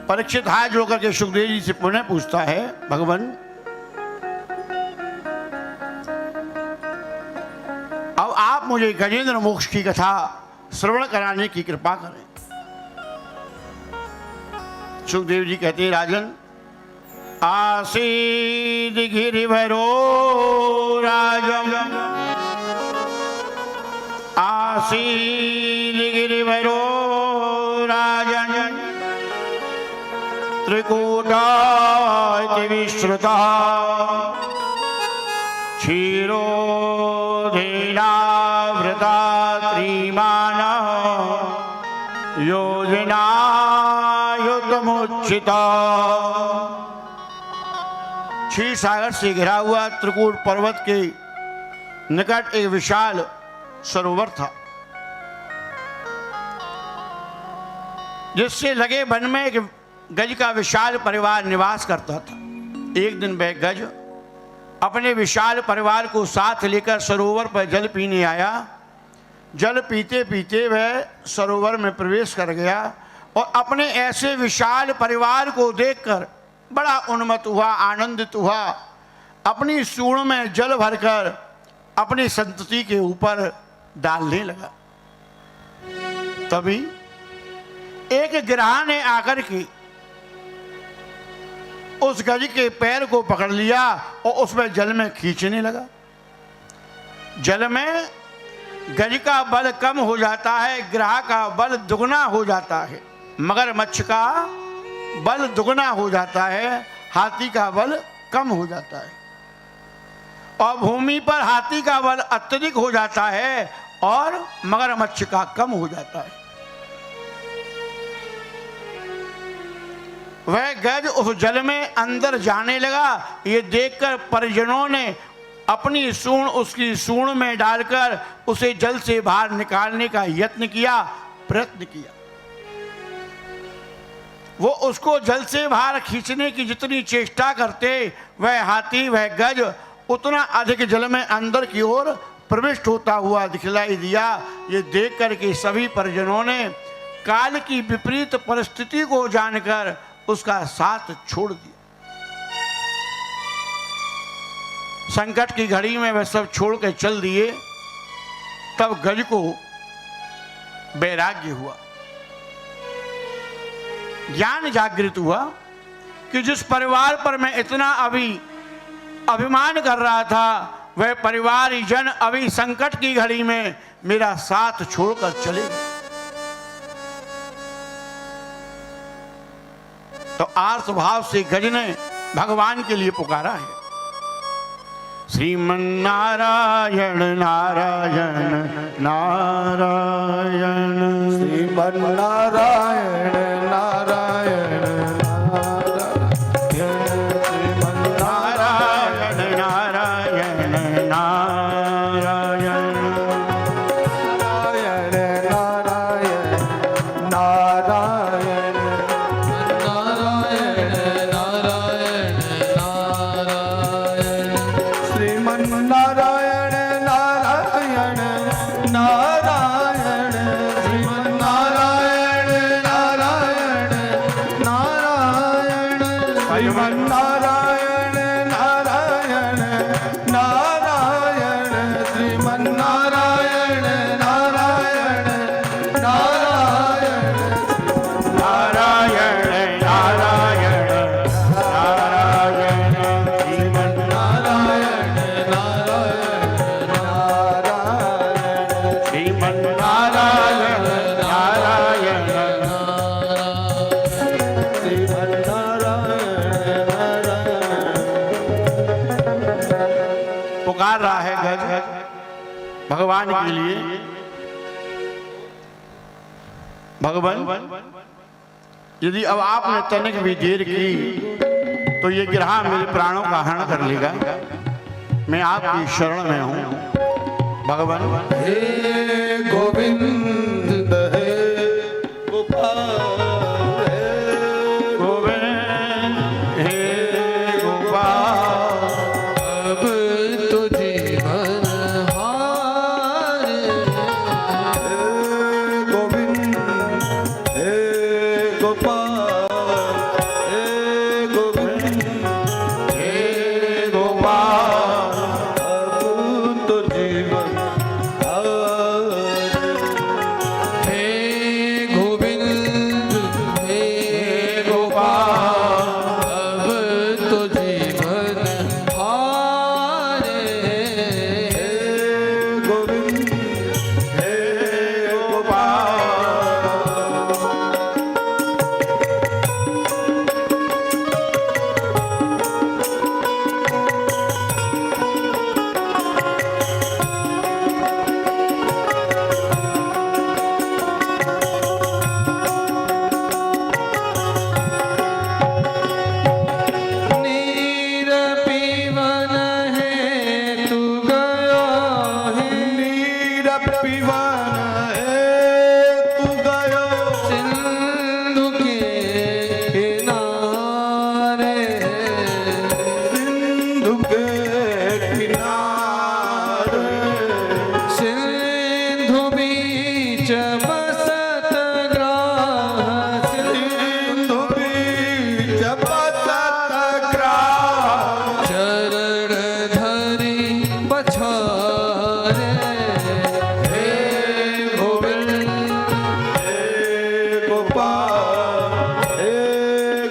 परीक्षित हाथ जोड़ करके सुखदेव जी से पुनः पूछता है, भगवान अब आप मुझे गजेंद्र मोक्ष की कथा श्रवण कराने की कृपा करें। सुखदेव जी कहते हैं, राजन आसीद गिरिवरो राजम, आसीद गिरिवरो राजन त्रिकूटाय विश्रुतः क्षीरोधेनावृता त्रिमान योजनायुतमुच्चिता। क्षीर सागर से घिरा हुआ त्रिकूट पर्वत के निकट एक विशाल सरोवर था, जिससे लगे वन में एक गज का विशाल परिवार निवास करता था। एक दिन वह गज अपने विशाल परिवार को साथ लेकर सरोवर पर जल पीने आया। जल पीते पीते वह सरोवर में प्रवेश कर गया और अपने ऐसे विशाल परिवार को देखकर बड़ा उन्मत्त हुआ, आनंदित हुआ। अपनी सूंड में जल भरकर अपनी संतति के ऊपर डालने लगा। तभी एक गिरहा ने आकर के उस गज के पैर को पकड़ लिया और उसमें जल में खींचने लगा। जल में गज का बल कम हो जाता है, गिरहा का बल दुगना हो जाता है, मगरमच्छ का बल दुगना हो जाता है, हाथी का बल कम हो जाता है। और भूमि पर हाथी का बल अत्यधिक हो जाता है और मगरमच्छ का कम हो जाता है। वह गज उस जल में अंदर जाने लगा। ये देखकर परिजनों ने अपनी सूंड उसकी सूंड में डालकर उसे जल से बाहर निकालने का यत्न किया, प्रयत्न किया। वो उसको जल से बाहर खींचने की जितनी चेष्टा करते, वह हाथी वह गज उतना अधिक जल में अंदर की ओर प्रविष्ट होता हुआ दिखलाई दिया। ये देख करके सभी परिजनों ने काल की विपरीत परिस्थिति को जानकर उसका साथ छोड़ दिया। संकट की घड़ी में वह सब छोड़ के चल दिए। तब गज को वैराग्य हुआ, ज्ञान जागृत हुआ कि जिस परिवार पर मैं इतना अभिमान कर रहा था, वह परिवार जन अभी संकट की घड़ी में मेरा साथ छोड़कर चले गए। तो आर्त भाव से गज ने भगवान के लिए पुकारा है, श्रीमन्नारायण नारायण नारायण, श्रीमन्नारायण नारायण श्रीमन्नारायण नारायण नारायण, पुकार रहा है गज भगवान के लिए। भगवान यदि अब आपने तनिक भी देर की तो ये गिरहा मेरे प्राणों का हरण कर लेगा। मैं आपकी शरण में हूँ भगवान। हे गोविंद हे गोपाल हे गोविंद हे गोपाल, अब तो जीवन हार। हे गोविंद हे गोपाल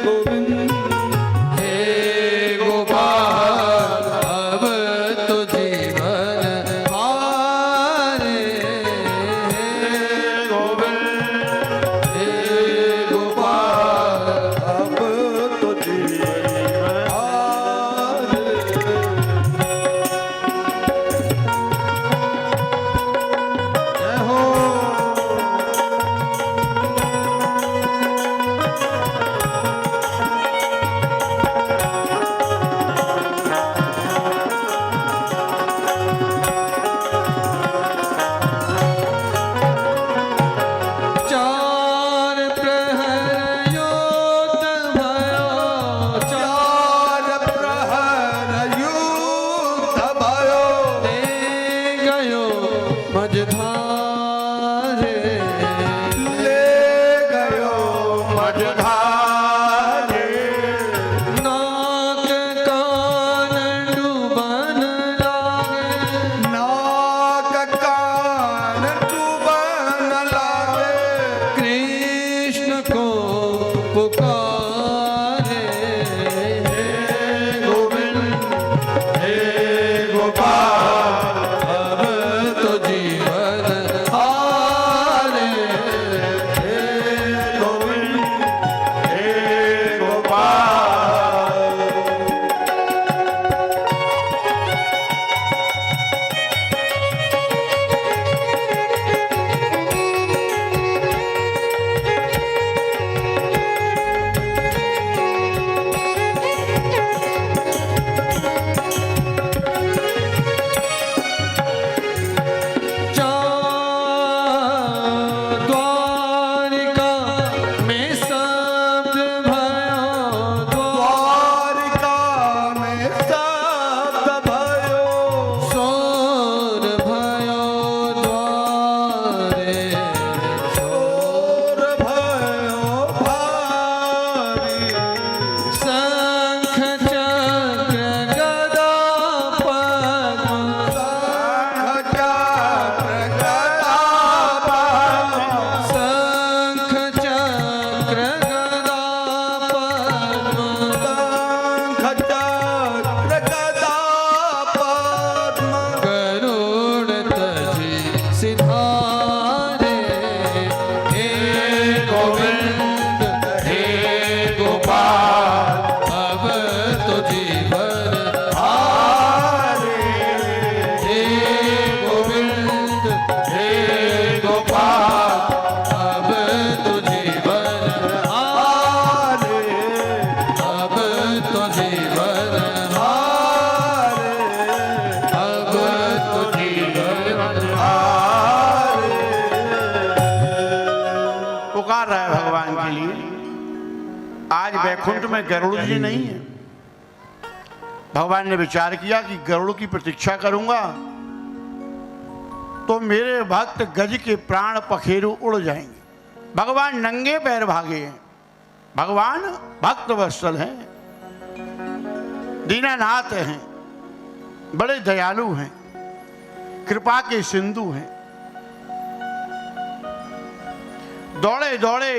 गोविंद हे गोपाल अब तो जीवन हारे गोविंद हे गोपाल अब तो जीवन हारे जय हो चार प्रहर युद्ध भयो चार प्रहर युद्ध भयो ले गयो मझधारे ले गयो मझधारे नाक कान डूबन लागे नाक कान डूबन लागे कृष्ण को पुकारे हे गोविंद हे गोपाल अब तो जीवन हारे हे गोविंद हे गोपाल द्वारिका में शब्द भयो द्वारिका में शब्द भयो शोर भयो द्वारे शोर भयो भारी शंख चक्र गदा पद्म शंख चक्र गदा पद्म शंख चक्र गदा पद्म शंख चक्र गदा पद्म गरुड़ तजी सिधारे हे गोविंद हे गोपाल अब तो जीवन हारे हे गोविंद हे गोपाल अब तो जीवन हारे अब तो जीवन हारे अब तो जीवन हारे पुकार रहा है भगवान के लिए। आज वैकुंठ में गरुड़ जी नहीं है। भगवान ने विचार किया कि गरुड़ की प्रतीक्षा करूंगा तो मेरे भक्त गज के प्राण पखेरु उड़ जाएंगे। भगवान नंगे पैर भागे हैं। भगवान भक्त वत्सल हैं, दीनानाथ हैं, बड़े दयालु हैं, कृपा के सिंधु हैं। दौड़े दौड़े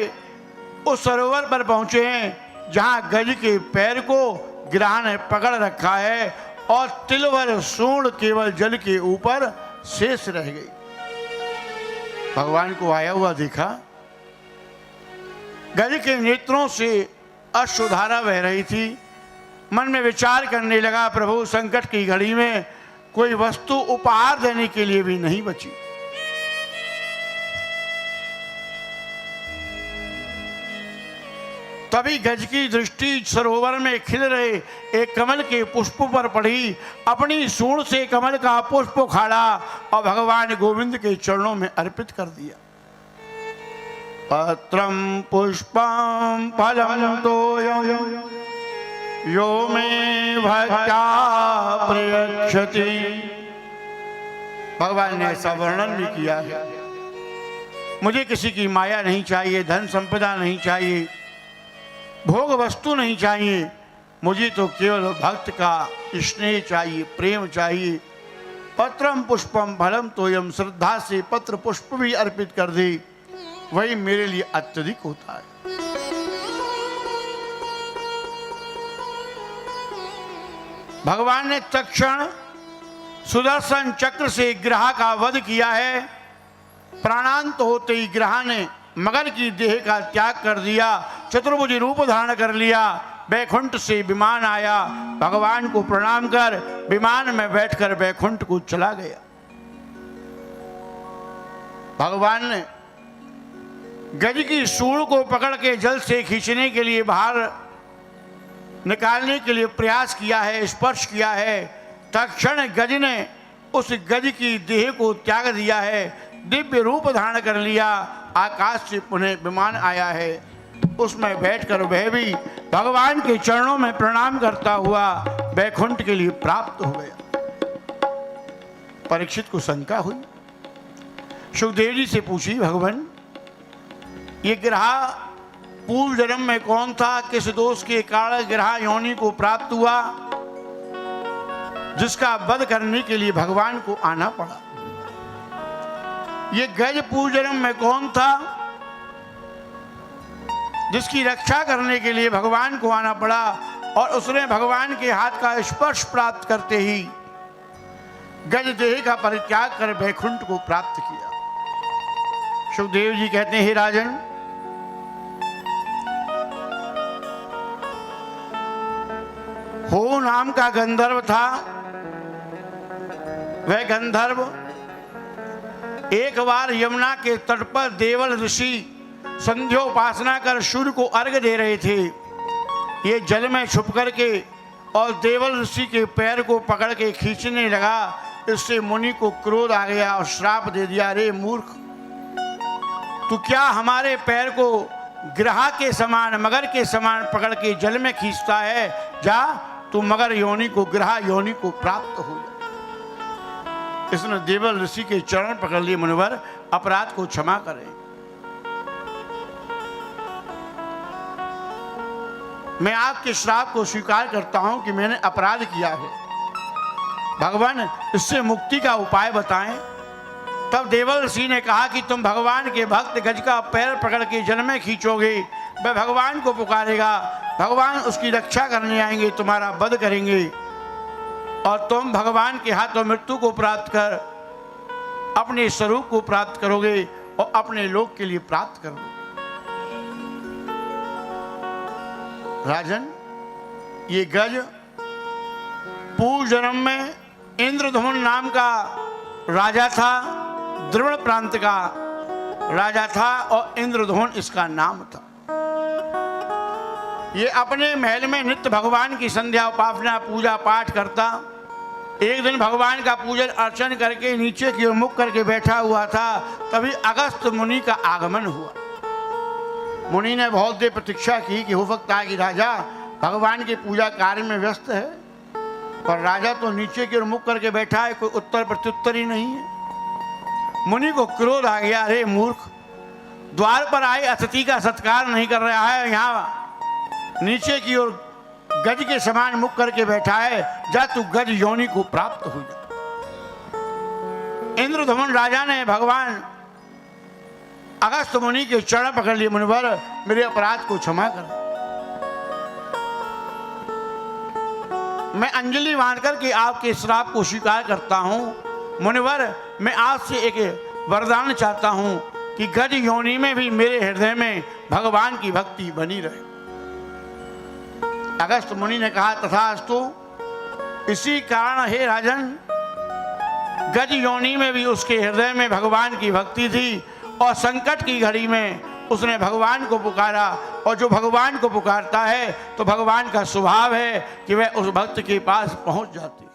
उस सरोवर पर पहुंचे हैं जहां गज के पैर को गिरहा ने पकड़ रखा है और तिलवर सूंड केवल जल के ऊपर शेष रह गई। भगवान को आया हुआ देखा, गज के नेत्रों से अश्रुधारा बह रही थी। मन में विचार करने लगा, प्रभु संकट की घड़ी में कोई वस्तु उपहार देने के लिए भी नहीं बची। तभी गज की दृष्टि सरोवर में खिल रहे एक कमल के पुष्प पर पड़ी। अपनी सूंड से कमल का पुष्प उखाड़ा और भगवान गोविंद के चरणों में अर्पित कर दिया। पत्रम पुष्पम फलम तोयं यो मे भक्त्या प्रयच्छति। भगवान ने ऐसा वर्णन भी किया है। मुझे किसी की माया नहीं चाहिए, धन संपदा नहीं चाहिए, भोग वस्तु नहीं चाहिए, मुझे तो केवल भक्त का स्नेह चाहिए, प्रेम चाहिए। पत्रम पुष्पम फलम तोयम, श्रद्धा से पत्र पुष्प भी अर्पित कर दे, वही मेरे लिए अत्यधिक होता है। भगवान ने तत्क्षण सुदर्शन चक्र से ग्रह का वध किया है। प्राणांत होते ही ग्रह ने मगर की देह का त्याग कर दिया, चतुर्भुज रूप धारण कर लिया। बैकुंठ से विमान आया, भगवान को प्रणाम कर विमान में बैठकर बैकुंठ को चला गया। भगवान ने गज की सूंड को पकड़ के जल से खींचने के लिए बाहर निकालने के लिए प्रयास किया है, स्पर्श किया है। तत्क्षण गज ने उस गज की देह को त्याग दिया है, दिव्य रूप धारण कर लिया। आकाश से पुनः विमान आया है, उसमें बैठकर वह भी भगवान के चरणों में प्रणाम करता हुआ बैकुंठ के लिए प्राप्त हो गया। परीक्षित को शंका हुई, सुखदेव जी से पूछी, भगवान ये ग्रह पूर्व जन्म में कौन था, किस दोष के कारण ग्रह योनि को प्राप्त हुआ जिसका वध करने के लिए भगवान को आना पड़ा? ये गज पूर्व जन्म में कौन था जिसकी रक्षा करने के लिए भगवान को आना पड़ा और उसने भगवान के हाथ का स्पर्श प्राप्त करते ही गज देह का परित्याग कर बैकुंठ को प्राप्त किया। सुखदेव जी कहते हैं, हे राजन, हो नाम का गंधर्व था। वह गंधर्व एक बार यमुना के तट पर देवल ऋषि संध्योपासना कर सूर्य को अर्घ्य दे रहे थे। ये जल में छुप करके और देवल ऋषि के पैर को पकड़ के खींचने लगा। इससे मुनि को क्रोध आ गया और श्राप दे दिया, अरे मूर्ख, तू क्या हमारे पैर को ग्रह के समान, मगर के समान पकड़ के जल में खींचता है? जा, तू मगर योनि को, ग्रह योनि को प्राप्त हो जा। इसने देवल ऋषि के चरण पकड़ लिए, मुनिवर अपराध को क्षमा करें, मैं आपके श्राप को स्वीकार करता हूं कि मैंने अपराध किया है। भगवान इससे मुक्ति का उपाय बताएं। तब देवल ऋषि ने कहा कि तुम भगवान के भक्त गज का पैर पकड़ के जल में खींचोगे, वह भगवान को पुकारेगा, भगवान उसकी रक्षा करने आएंगे, तुम्हारा वध करेंगे और तुम भगवान के हाथों मृत्यु को प्राप्त कर अपने स्वरूप को प्राप्त करोगे और अपने लोक के लिए प्राप्त करोगे। राजन, ये गज पूर्व जन्म में इंद्रधुमन नाम का राजा था, द्रविड़ प्रांत का राजा था और इंद्रधुमन इसका नाम था। ये अपने महल में नित्य भगवान की संध्या उपासना पूजा पाठ करता। एक दिन भगवान का पूजन अर्चन करके नीचे की ओर मुख करके बैठा हुआ था, तभी अगस्त मुनि का आगमन हुआ। मुनि ने बहुत देर प्रतीक्षा की कि हो सकता है कि राजा भगवान के पूजा कार्य में व्यस्त है, पर राजा तो नीचे की ओर मुख करके बैठा है, कोई उत्तर प्रत्युत्तर ही नहीं है। मुनि को क्रोध आ गया, अरे मूर्ख, द्वार पर आए अतिथि का सत्कार नहीं कर रहा है, यहाँ नीचे की ओर गज के समान मुख करके बैठा है, जा तू गज योनि को प्राप्त हो जा। इंद्रधुमन राजा ने भगवान अगस्त मुनि के चरण पकड़ लिए, मुनिवर मेरे अपराध को क्षमा कर, मैं अंजलि बांध करके आपके श्राप को स्वीकार करता हूं। मुनिवर, मैं आपसे एक वरदान चाहता हूं कि गज योनि में भी मेरे हृदय में भगवान की भक्ति बनी रहे। अगस्त मुनि ने कहा, तथास्तु। इसी कारण हे राजन, गज योनि में भी उसके हृदय में भगवान की भक्ति थी और संकट की घड़ी में उसने भगवान को पुकारा, और जो भगवान को पुकारता है तो भगवान का स्वभाव है कि वह उस भक्त के पास पहुंच जाती।